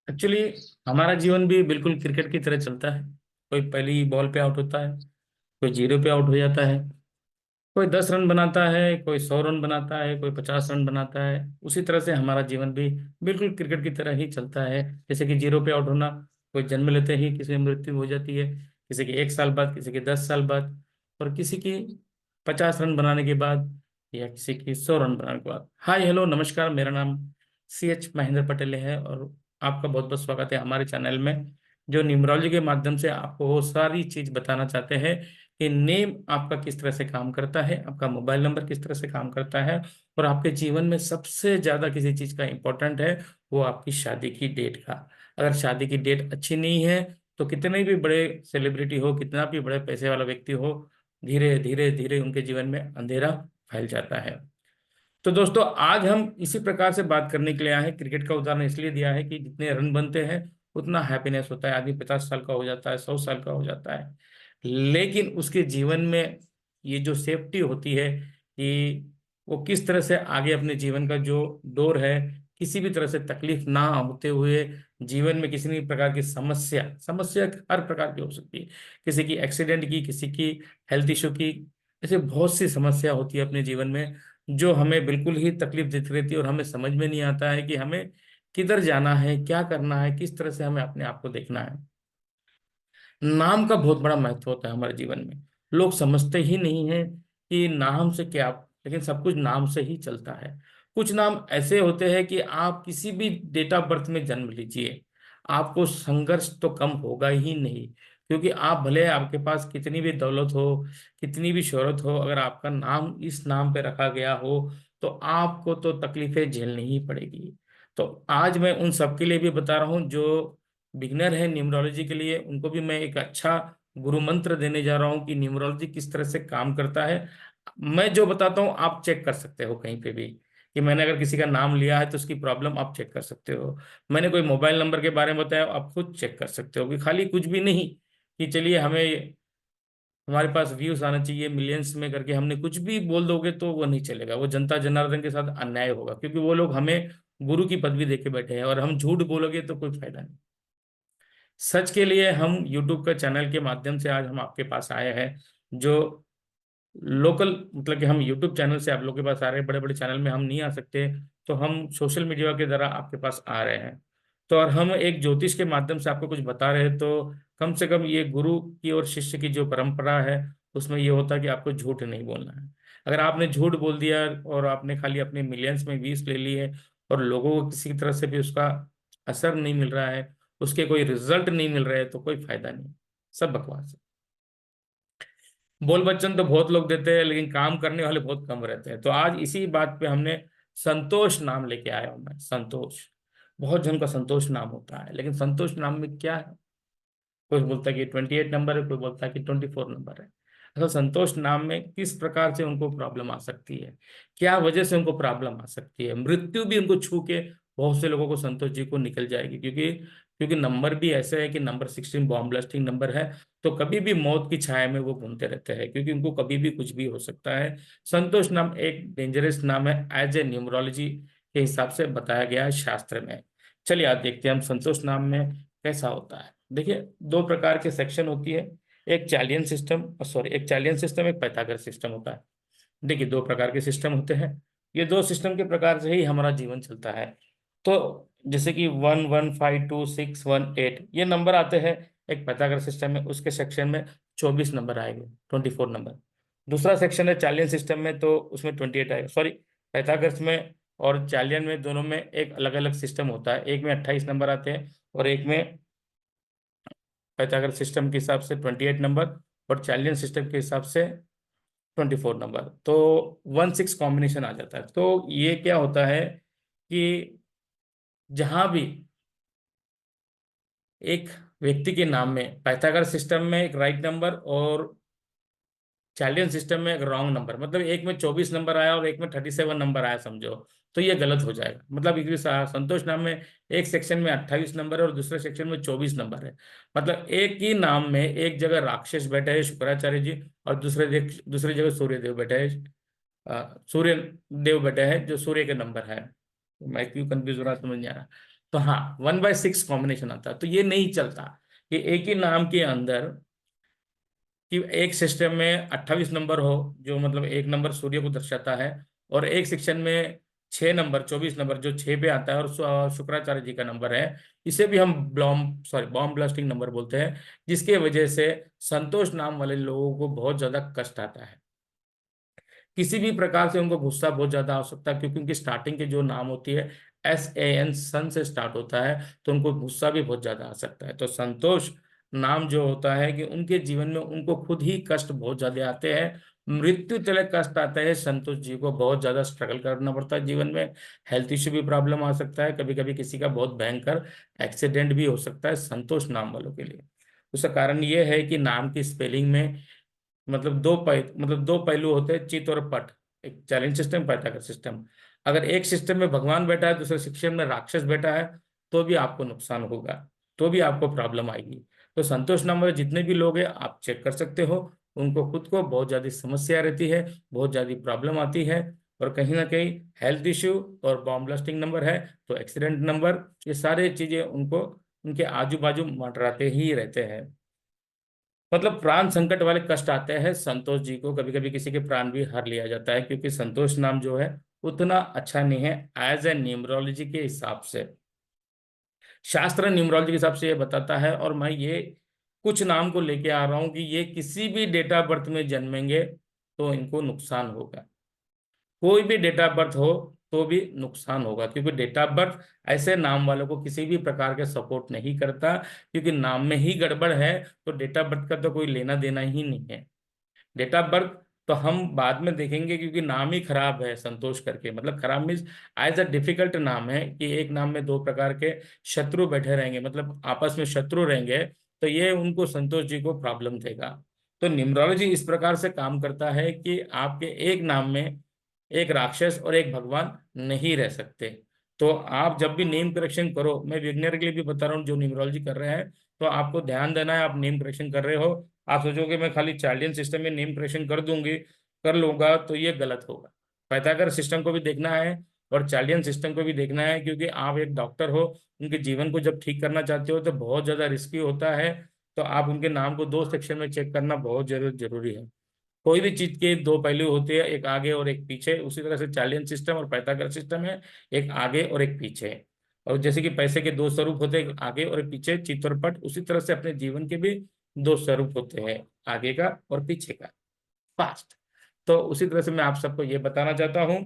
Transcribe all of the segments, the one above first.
Actually हमारा जीवन भी बिल्कुल क्रिकेट की तरह चलता है। कोई पहली बॉल पे आउट होता है, कोई जीरो पे आउट हो जाता है, कोई 10 रन बनाता है, कोई 100 रन बनाता है, कोई 50 रन बनाता है। उसी तरह से हमारा जीवन भी बिल्कुल क्रिकेट की तरह ही चलता है। जैसे कि जीरो पे आउट होना, कोई जन्म लेते ही किसी की मृत्यु हो जाती है, किसी की 1 साल बाद, किसी की 10 साल बाद, और किसी की 50 रन बनाने के बाद, या किसी की 100 रन बनाने के बाद। हाय हेलो नमस्कार, मेरा नाम CH महेंद्र पटेल है और आपका बहुत बहुत स्वागत है हमारे चैनल में, जो न्यूमरोलॉजी के माध्यम से आपको वो सारी चीज बताना चाहते हैं कि नेम आपका किस तरह से काम करता है, आपका मोबाइल नंबर किस तरह से काम करता है, और आपके जीवन में सबसे ज्यादा किसी चीज का इंपॉर्टेंट है, वो आपकी शादी की डेट का। अगर शादी की डेट अच्छी नहीं है तो कितने भी बड़े सेलिब्रिटी हो, कितना भी बड़े पैसे वाला व्यक्ति हो, धीरे धीरे धीरे उनके जीवन में अंधेरा फैल जाता है। तो दोस्तों, आज हम इसी प्रकार से बात करने के लिए आए हैं। क्रिकेट का उदाहरण इसलिए दिया है कि जितने रन बनते हैं उतना हैप्पीनेस होता है। आदमी 50 साल का हो जाता है, 100 साल का हो जाता है, लेकिन उसके जीवन में ये जो सेफ्टी होती है कि वो किस तरह से आगे अपने जीवन का जो डोर है, किसी भी तरह से तकलीफ ना होते हुए, जीवन में किसी भी प्रकार की समस्या समस्या हर प्रकार की हो सकती है, किसी की एक्सीडेंट की, किसी की हेल्थ इशू की, ऐसे बहुत सी समस्या होती है अपने जीवन में, जो हमें बिल्कुल ही तकलीफ देती रहती है और हमें समझ में नहीं आता है कि हमें किधर जाना है, क्या करना है, किस तरह से हमें अपने आप को देखना है। नाम का बहुत बड़ा महत्व होता है हमारे जीवन में। लोग समझते ही नहीं है कि नाम से क्या, लेकिन सब कुछ नाम से ही चलता है। कुछ नाम ऐसे होते हैं कि आप किसी भी डेट ऑफ बर्थ में जन्म लीजिए, आपको संघर्ष तो कम होगा ही नहीं। क्योंकि आप भले आपके पास कितनी भी दौलत हो, कितनी भी शोहरत हो, अगर आपका नाम इस नाम पे रखा गया हो तो आपको तो तकलीफें झेलनी ही पड़ेगी। तो आज मैं उन सबके लिए भी बता रहा हूँ जो बिगनर है न्यूमरोलॉजी के लिए, उनको भी मैं एक अच्छा गुरु मंत्र देने जा रहा हूँ कि न्यूमरोलॉजी किस तरह से काम करता है। मैं जो बताता हूँ आप चेक कर सकते हो कहीं पे भी, कि मैंने अगर किसी का नाम लिया है तो उसकी प्रॉब्लम आप चेक कर सकते हो। मैंने कोई मोबाइल नंबर के बारे में बताया, आप खुद चेक कर सकते हो, कि खाली कुछ भी नहीं कि चलिए हमें हमारे पास व्यूज आना चाहिए मिलियंस में करके हमने कुछ भी बोल दोगे तो वो नहीं चलेगा। वो जनता जनार्दन के साथ अन्याय होगा, क्योंकि वो लोग हमें गुरु की पदवी देके बैठे हैं, और हम झूठ बोलोगे तो कोई फायदा नहीं। सच के लिए हम यूट्यूब का चैनल के माध्यम से आज हम आपके पास आए हैं, जो लोकल, मतलब कि हम यूट्यूब चैनल से आप लोगों के पास आ रहे हैं, बड़े बड़े चैनल में हम नहीं आ सकते, तो हम सोशल मीडिया के द्वारा आपके पास आ रहे हैं। तो और हम एक ज्योतिष के माध्यम से आपको कुछ बता रहे हैं, तो कम से कम ये गुरु की और शिष्य की जो परंपरा है उसमें ये होता है कि आपको झूठ नहीं बोलना है। अगर आपने झूठ बोल दिया और आपने खाली अपने मिलियंस में व्यूज ले लिए है, और लोगों को किसी तरह से भी उसका असर नहीं मिल रहा है, उसके कोई रिजल्ट नहीं मिल रहे हैं, तो कोई फायदा नहीं, सब बकवास है। बोल बच्चन तो बहुत लोग देते हैं, लेकिन काम करने वाले बहुत कम रहते हैं। तो आज इसी बात पे हमने संतोष नाम लेके आया हूं मैं। संतोष, बहुत जन का संतोष नाम होता है, लेकिन संतोष नाम में क्या है? कोई बोलता है कि 28 नंबर है, कोई बोलता है कि 24 नंबर है। असल संतोष नाम में किस प्रकार से उनको प्रॉब्लम आ सकती है, क्या वजह से उनको प्रॉब्लम आ सकती है, मृत्यु भी उनको छू के बहुत से लोगों को संतोष जी को निकल जाएगी, क्योंकि क्योंकि नंबर भी ऐसे है कि नंबर 16 बॉम्ब ब्लास्टिंग नंबर है। तो कभी भी मौत की छाया में वो घूमते रहते हैं, क्योंकि उनको कभी भी कुछ भी हो सकता है। संतोष नाम एक डेंजरस नाम है, एज ए न्यूमरोलॉजी के हिसाब से बताया गया है शास्त्र में। चलिए आज देखते हैं हम संतोष नाम में कैसा होता है। देखिए, दो प्रकार के सेक्शन होती है, एक चालियन सिस्टम, सॉरी, एक चालियन सिस्टम, एक पैथागोरस सिस्टम होता है। देखिए, दो प्रकार के सिस्टम होते हैं। ये दो सिस्टम के प्रकार से ही हमारा जीवन चलता है। तो जैसे कि 1 1 5 2 6 1 8 ये नंबर आते हैं एक पैथागोरस सिस्टम में, उसके सेक्शन में 24 नंबर आएंगे, 24 नंबर। दूसरा सेक्शन है चालियन सिस्टम में, तो उसमें 28 आएगा। सॉरी, पैथागोरस में और चालियन में दोनों में एक अलग अलग सिस्टम होता है, एक में 28 नंबर आते हैं और एक में पाइथागोरस सिस्टम के हिसाब से 28 नंबर, और चार्लियन सिस्टम के हिसाब से 24 नंबर। तो 1 6 कॉम्बिनेशन आ जाता है। तो ये क्या होता है कि जहां भी एक व्यक्ति के नाम में पाइथागोरस सिस्टम में एक राइट नंबर और चार्लियन सिस्टम में एक रॉन्ग नंबर, मतलब एक में 24 नंबर आया और एक में 37 नंबर आया समझो, तो ये गलत हो जाएगा। मतलब एक संतोष नाम में एक सेक्शन में 28 नंबर है और दूसरे सेक्शन में 24 नंबर है। मतलब एक ही नाम में एक जगह राक्षस बैठे हैं शुक्राचार्य जी, और दूसरी जगह सूर्य देव बैठे हैं, सूर्य देव बैठे हैं जो सूर्य के नंबर है। मैं क्यों कंफ्यूज हो रहा समझ नहीं आ रहा। तो हाँ 1/6 कॉम्बिनेशन आता है। तो ये नहीं चलता कि एक ही नाम के अंदर कि एक सिस्टम में 28 नंबर हो, जो मतलब एक नंबर सूर्य को दर्शाता है, और एक सेक्शन में 6 नंबर 24 नंबर जो 6 पे आता है और शुक्राचार्य जी का नंबर है। इसे भी हम बॉम्ब ब्लास्टिंग नंबर बोलते हैं, जिसके वजह से संतोष नाम वाले लोगों को बहुत ज्यादा कष्ट आता है। किसी भी प्रकार से उनको गुस्सा बहुत ज्यादा आ सकता है, क्योंकि उनकी स्टार्टिंग के जो नाम होती है SAN, सन से स्टार्ट होता है, तो उनको गुस्सा भी बहुत ज्यादा आ सकता है। तो संतोष नाम जो होता है कि उनके जीवन में उनको खुद ही कष्ट बहुत ज्यादा आते हैं, मृत्यु तक कष्ट आता है। संतोष जी को बहुत ज्यादा स्ट्रगल करना पड़ता है जीवन में, हेल्थ इश्यू भी प्रॉब्लम आ सकता है, कभी कभी किसी का बहुत भयंकर एक्सीडेंट भी हो सकता है संतोष नाम वालों के लिए। उसका कारण ये है कि नाम की स्पेलिंग में मतलब दो पहलू होते हैं, चित और पट। एक चैलेंज सिस्टम, पाइथागोरस सिस्टम। अगर एक सिस्टम में भगवान बैठा है, दूसरे सिस्टम में राक्षस बैठा है, तो भी आपको नुकसान होगा, तो भी आपको प्रॉब्लम आएगी। तो संतोष नाम वाले जितने भी लोग हैं आप चेक कर सकते हो, उनको खुद को बहुत ज्यादा समस्या रहती है, बहुत ज्यादा प्रॉब्लम आती है, और कहीं ना कहीं हेल्थ इश्यू और बॉम्ब ब्लास्टिंग नंबर है तो एक्सीडेंट नंबर, ये सारे चीजें उनको उनके आजू बाजू मंडराते ही रहते हैं। मतलब प्राण संकट वाले कष्ट आते हैं संतोष जी को, कभी कभी किसी के प्राण भी हर लिया जाता है, क्योंकि संतोष नाम जो है उतना अच्छा नहीं है एज ए न्यूमरोलॉजी के हिसाब से। शास्त्र न्यूमरोलॉजी के हिसाब से ये बताता है, और मैं ये कुछ नाम को लेके आ रहा हूं कि ये किसी भी डेट ऑफ बर्थ में जन्मेंगे तो इनको नुकसान होगा। कोई भी डेट ऑफ बर्थ हो तो भी नुकसान होगा, क्योंकि डेट ऑफ बर्थ ऐसे नाम वालों को किसी भी प्रकार के सपोर्ट नहीं करता, क्योंकि नाम में ही गड़बड़ है। तो डेट ऑफ बर्थ का तो कोई लेना देना ही नहीं है। डेट ऑफ बर्थ तो हम बाद में देखेंगे, क्योंकि नाम ही खराब है संतोष करके, मतलब खराब मीन्स एज अ डिफिकल्ट नाम है कि एक नाम में दो प्रकार के शत्रु बैठे रहेंगे, मतलब आपस में शत्रु रहेंगे, तो ये उनको संतोष जी को प्रॉब्लम देगा। तो न्यूमरोलॉजी इस प्रकार से काम करता है कि आपके एक नाम में एक राक्षस और एक भगवान नहीं रह सकते। तो आप जब भी नेम करेक्शन करो, मैं बिगनर के लिए भी बता रहा हूँ जो न्यूमरोलॉजी कर रहे हैं, तो आपको ध्यान देना है। आप नेम करेक्शन कर रहे हो, आप सोचोगे मैं खाली चार्लियन सिस्टम में नेम करेक्शन कर लूंगा, तो ये गलत होगा। पाइथागोरस सिस्टम को भी देखना है और चार्लियन सिस्टम को भी देखना है, क्योंकि आप एक डॉक्टर हो, उनके जीवन को जब ठीक करना चाहते हो तो बहुत ज्यादा रिस्की होता है। तो आप उनके नाम को दो सेक्शन में चेक करना बहुत जरूरी है। कोई भी चीज के दो पहलू होते हैं, एक आगे और एक पीछे, उसी तरह से चार्लियन सिस्टम और पाइथागोरस सिस्टम है, एक आगे और एक पीछे। और जैसे कि पैसे के दो स्वरूप होते हैं, एक आगे और एक पीछे, चित्त और पट, उसी तरह से अपने जीवन के भी दो स्वरूप होते हैं, आगे का और पीछे का, पास्ट। तो उसी तरह से मैं आप सबको ये बताना चाहता हूँ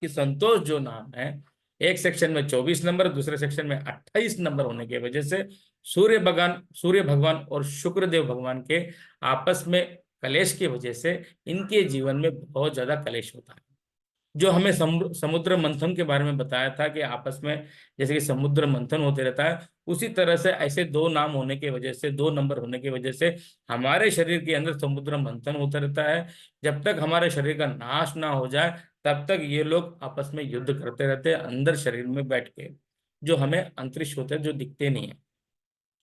कि संतोष जो नाम है, एक सेक्शन में 24 नंबर, दूसरे सेक्शन में 28 नंबर होने की वजह से सूर्य भगवान और शुक्रदेव भगवान के आपस में कलेश की वजह से इनके जीवन में बहुत ज्यादा कलेश होता है। जो हमें समुद्र मंथन के बारे में बताया था कि आपस में जैसे कि समुद्र मंथन होते रहता है, उसी तरह से ऐसे दो नाम होने की वजह से, दो नंबर होने की वजह से हमारे शरीर के अंदर समुद्र मंथन होता रहता है। जब तक हमारे शरीर का नाश ना हो जाए तब तक ये लोग आपस में युद्ध करते रहते हैं अंदर शरीर में बैठ के, जो हमें अंतरिक्ष होते हैं, जो दिखते नहीं है,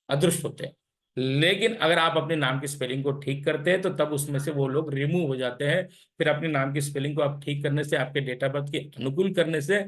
अदृश्य होते हैं। लेकिन अगर आप अपने नाम की स्पेलिंग को ठीक करते हैं तो तब उसमें से वो लोग रिमूव हो जाते हैं। फिर अपने नाम की स्पेलिंग को आप ठीक करने से, आपके डेट ऑफ बर्थ के अनुकूल करने से,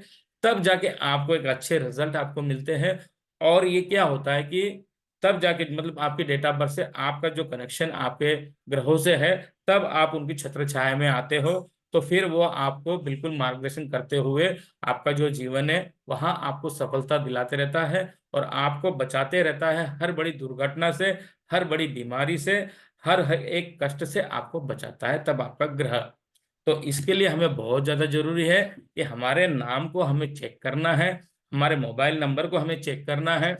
तब जाके आपको एक अच्छे रिजल्ट आपको मिलते हैं। और ये क्या होता है कि तब जाके मतलब आपके डेट ऑफ बर्थ से आपका जो कनेक्शन आपके ग्रहों से है, तब आप उनकी छत्र छाया में आते हो। तो फिर वो आपको बिल्कुल मार्गदर्शन करते हुए आपका जो जीवन है वहां आपको सफलता दिलाते रहता है, और आपको बचाते रहता है हर बड़ी दुर्घटना से, हर बड़ी बीमारी से, हर एक कष्ट से आपको बचाता है तब आपका ग्रह। तो इसके लिए हमें बहुत ज्यादा जरूरी है कि हमारे नाम को हमें चेक करना है, हमारे मोबाइल नंबर को हमें चेक करना है,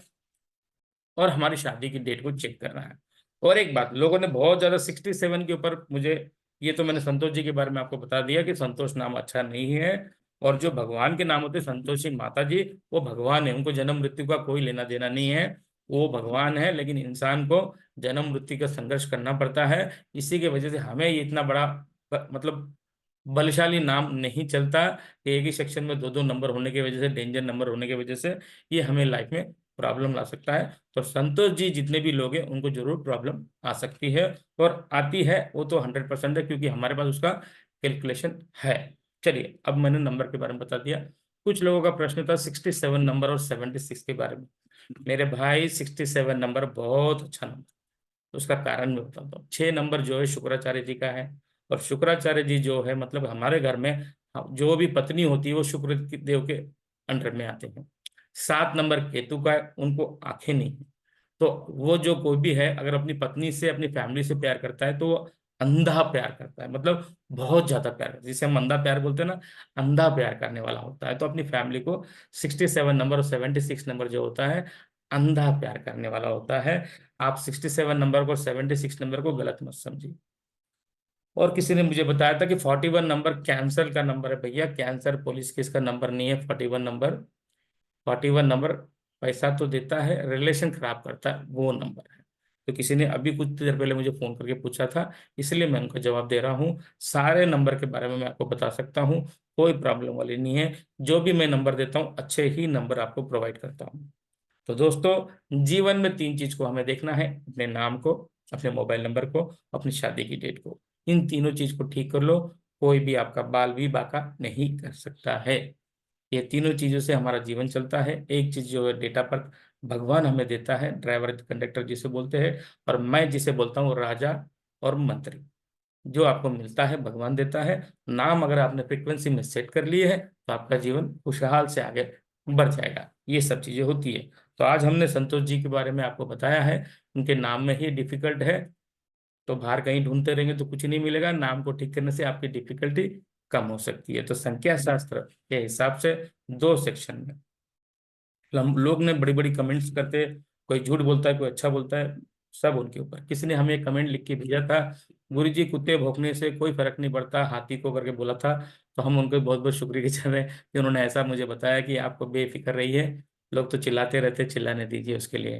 और हमारी शादी की डेट को चेक करना है। और एक बात, लोगों ने बहुत ज्यादा 67 के ऊपर मुझे, ये तो मैंने संतोष जी के बारे में आपको बता दिया कि संतोष नाम अच्छा नहीं है। और जो भगवान के नाम होते हैं, संतोषी माता जी वो भगवान है, उनको जन्म मृत्यु का कोई लेना देना नहीं है, वो भगवान है। लेकिन इंसान को जन्म मृत्यु का संघर्ष करना पड़ता है, इसी की वजह से हमें ये इतना बड़ा मतलब बलशाली नाम नहीं चलता कि एक ही सेक्शन में दो दो नंबर होने की वजह से, डेंजर नंबर होने की वजह से ये हमें लाइफ में प्रॉब्लम ला सकता है। तो संतोष जी जितने भी लोग हैं उनको जरूर प्रॉब्लम आ सकती है, और आती है, वो तो 100% है, क्योंकि हमारे पास उसका कैलकुलेशन है। चलिए, अब मैंने नंबर के बारे में बता दिया। कुछ लोगों का प्रश्न था 67 नंबर और 76 के बारे में। मेरे भाई 67 नंबर बहुत अच्छा नंबर, तो उसका कारण मैं बताता हूँ। 6 नंबर जो है शुक्राचार्य जी का है, और शुक्राचार्य जी जो है मतलब हमारे घर में जो भी पत्नी होती है वो शुक्र देव के अंडर में आते हैं। 7 नंबर केतु का है, उनको आंखें नहीं है। तो वो जो कोई भी है अगर अपनी पत्नी से अपनी फैमिली से प्यार करता है तो वो अंधा प्यार करता है, मतलब बहुत ज्यादा प्यार करता है, जिसे हम अंधा प्यार बोलते हैं ना, अंधा प्यार करने वाला होता है। तो अपनी फैमिली को 67 नंबर और 76 नंबर जो होता है अंधा प्यार करने वाला होता है। आप 67 नंबर को 76 नंबर को गलत मत समझिए। और किसी ने मुझे बताया था कि 41 नंबर कैंसर का नंबर है। भैया कैंसर पुलिस केस का नंबर नहीं है 41 नंबर। 41 नंबर पैसा तो देता है, रिलेशन खराब करता है, वो नंबर है। तो किसी ने अभी कुछ देर पहले मुझे फोन करके पूछा था, इसलिए मैं उनको जवाब दे रहा हूँ। सारे नंबर के बारे में मैं आपको बता सकता हूँ, कोई प्रॉब्लम वाली नहीं है। जो भी मैं नंबर देता हूँ अच्छे ही नंबर आपको प्रोवाइड करता हूँ। तो दोस्तों जीवन में 3 चीज को हमें देखना है, अपने नाम को, अपने मोबाइल नंबर को, अपनी शादी की डेट को। इन तीनों चीज को ठीक कर लो, कोई भी आपका बाल भी बाका नहीं कर सकता है। ये तीनों चीजों से हमारा जीवन चलता है। एक चीज जो है डेटा पर भगवान हमें देता है, ड्राइवर कंडक्टर जिसे बोलते हैं, और मैं जिसे बोलता हूँ राजा और मंत्री। जो आपको मिलता है भगवान देता है। नाम अगर आपने फ्रीक्वेंसी में सेट कर लिए है तो आपका जीवन खुशहाल से आगे बढ़ जाएगा। ये सब चीजें होती है। तो आज हमने संतोष जी के बारे में आपको बताया है। उनके नाम में ही डिफिकल्ट है, तो बाहर कहीं ढूंढते रहेंगे तो कुछ नहीं मिलेगा। नाम को ठीक करने से आपकी डिफिकल्टी कम हो सकती है। तो संख्या शास्त्र के हिसाब से 2 सेक्शन में हम लोग ने बड़ी बड़ी कमेंट्स करते, कोई झूठ बोलता है कोई अच्छा बोलता है, सब उनके ऊपर। किसी ने हमें एक कमेंट लिख के भेजा था, गुरु जी कुत्ते भौंकने से कोई फर्क नहीं पड़ता, हाथी को करके बोला था। तो हम उनको बहुत बहुत शुक्रिया हैं कि उन्होंने ऐसा मुझे बताया कि आपको बेफिक्र रहिए, लोग तो चिल्लाते रहते, चिल्लाने दीजिए उसके लिए।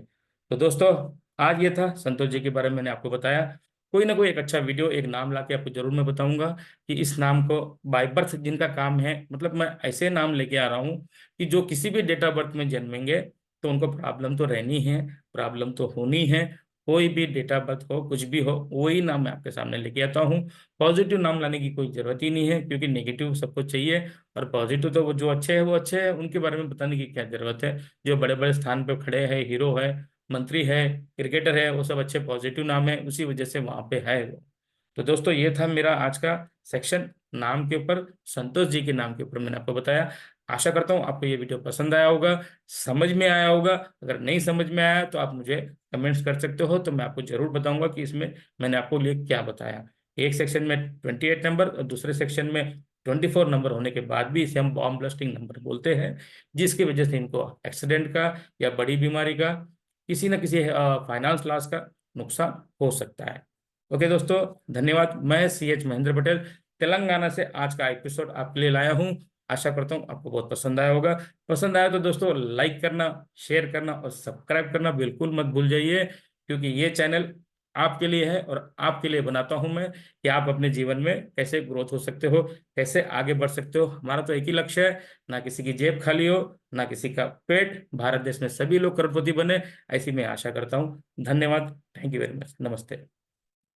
तो दोस्तों आज ये था संतोष जी के बारे में मैंने आपको बताया। कोई ना कोई एक अच्छा वीडियो एक नाम लाके आपको जरूर मैं बताऊंगा कि इस नाम को बाय बर्थ जिनका काम है, मतलब मैं ऐसे नाम लेके आ रहा हूँ कि जो किसी भी डेट ऑफ बर्थ में जन्मेंगे तो उनको प्रॉब्लम तो रहनी है, प्रॉब्लम तो होनी है। कोई भी डेट ऑफ बर्थ हो कुछ भी हो वही नाम मैं आपके सामने लेके आता हूँ। पॉजिटिव नाम लाने की कोई जरूरत ही नहीं है, क्योंकि नेगेटिव सबको चाहिए। और पॉजिटिव तो वो जो अच्छे हैं वो अच्छे हैं, उनके बारे में बताने की क्या जरूरत है। जो बड़े बड़े स्थान पे खड़े हैं, हीरो है, मंत्री है, क्रिकेटर है, वो सब अच्छे पॉजिटिव नाम है, उसी वजह से वहां पे है वो। तो दोस्तों ये था मेरा आज का सेक्शन नाम के ऊपर, संतोष जी के नाम के ऊपर मैंने आपको बताया। आशा करता हूँ आपको ये वीडियो पसंद आया होगा, समझ में आया होगा। अगर नहीं समझ में आया तो आप मुझे कमेंट्स कर सकते हो, तो मैं आपको जरूर बताऊंगा कि इसमें मैंने आपको लिए क्या बताया। एक सेक्शन में 28 नंबर और दूसरे सेक्शन में 24 नंबर होने के बाद भी इसे हम बॉम्ब ब्लास्टिंग नंबर बोलते हैं, जिसकी वजह से इनको एक्सीडेंट का या बड़ी बीमारी का, किसी न किसी फाइनेंस लॉस का नुकसान हो सकता है। ओके दोस्तों, धन्यवाद। मैं CH महेंद्र पटेल तेलंगाना से आज का एपिसोड आपके लिए लाया हूँ। आशा करता हूँ आपको बहुत पसंद आया होगा। पसंद आया तो दोस्तों लाइक करना, शेयर करना और सब्सक्राइब करना बिल्कुल मत भूल जाइए, क्योंकि ये चैनल आपके लिए है और आपके लिए बनाता हूं मैं कि आप अपने जीवन में कैसे ग्रोथ हो सकते हो, कैसे आगे बढ़ सकते हो। हमारा तो एक ही लक्ष्य है, ना किसी की जेब खाली हो, ना किसी का पेट, भारत देश में सभी लोग करोड़पति बने, ऐसी मैं आशा करता हूँ। धन्यवाद। Thank you very much. नमस्ते।